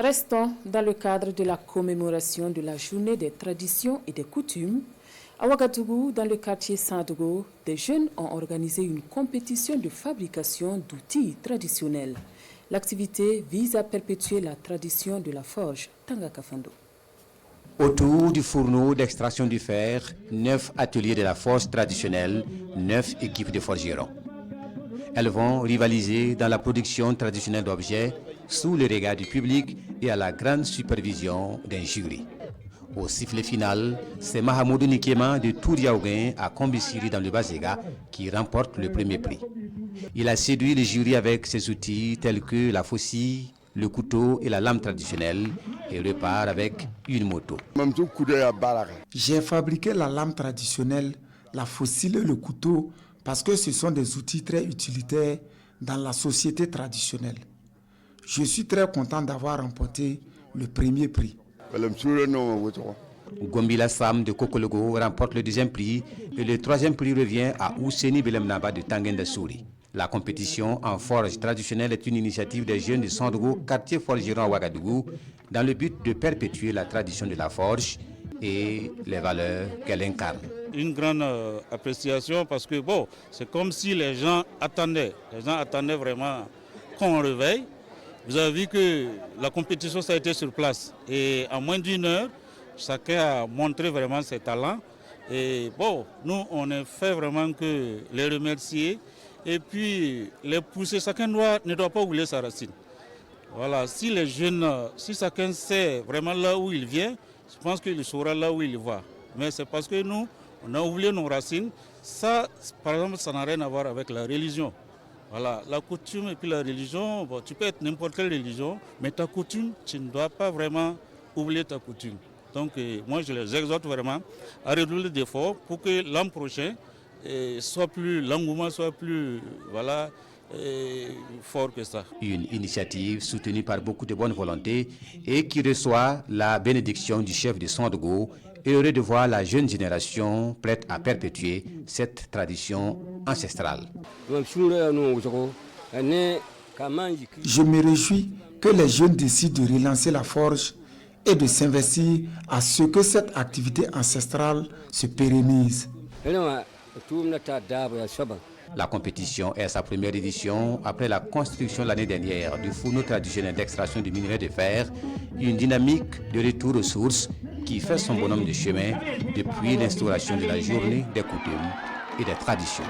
Restons dans le cadre de la commémoration de la journée des traditions et des coutumes. À Ouagadougou, dans le quartier Sandogo, des jeunes ont organisé une compétition de fabrication d'outils traditionnels. L'activité vise à perpétuer la tradition de la forge Tangakafando. Autour du fourneau d'extraction du fer, 9 ateliers de la forge traditionnelle, 9 équipes de forgerons. Elles vont rivaliser dans la production traditionnelle d'objets sous le regard du public et à la grande supervision d'un jury. Au sifflet final, c'est Mahamoudou Nikema de Touriaouguin à Kombisiri dans le Bazéga qui remporte le premier prix. Il a séduit le jury avec ses outils tels que la faucille, le couteau et la lame traditionnelle et repart avec une moto. J'ai fabriqué la lame traditionnelle, la faucille et le couteau parce que ce sont des outils très utilitaires dans la société traditionnelle. Je suis très content d'avoir remporté le premier prix. Gombila Sam de Kokologo remporte le deuxième prix et le troisième prix revient à Ousseni Belemnaba de Tanguenda Souri. La compétition en forge traditionnelle est une initiative des jeunes de Sandogo, quartier forgeron à Ouagadougou, dans le but de perpétuer la tradition de la forge et les valeurs qu'elle incarne. Une grande appréciation parce que bon, c'est comme si les gens attendaient vraiment qu'on réveille. Vous avez vu que la compétition ça a été sur place et en moins d'une heure, chacun a montré vraiment ses talents. Et bon, nous on a fait vraiment que les remercier et puis les pousser. Chacun ne doit pas oublier sa racine. Voilà, si les jeunes, si chacun sait vraiment là où il vient, je pense qu'il saura là où il va. Mais c'est parce que nous, on a oublié nos racines. Ça, par exemple, ça n'a rien à voir avec la religion. Voilà, la coutume et puis la religion, bon, tu peux être n'importe quelle religion, mais ta coutume, tu ne dois pas vraiment oublier ta coutume. Donc moi, je les exhorte vraiment à redoubler d'efforts pour que l'an prochain, l'engouement soit plus fort que ça. Une initiative soutenue par beaucoup de bonne volonté et qui reçoit la bénédiction du chef de Sandogo, et heureux de voir la jeune génération prête à perpétuer cette tradition ancestrale. Je me réjouis que les jeunes décident de relancer la forge et de s'investir à ce que cette activité ancestrale se pérennise. La compétition est sa première édition après la construction l'année dernière du fourneau traditionnel d'extraction du minerai de fer, une dynamique de retour aux sources qui fait son bonhomme de chemin depuis l'instauration de la journée des coutumes et des traditions.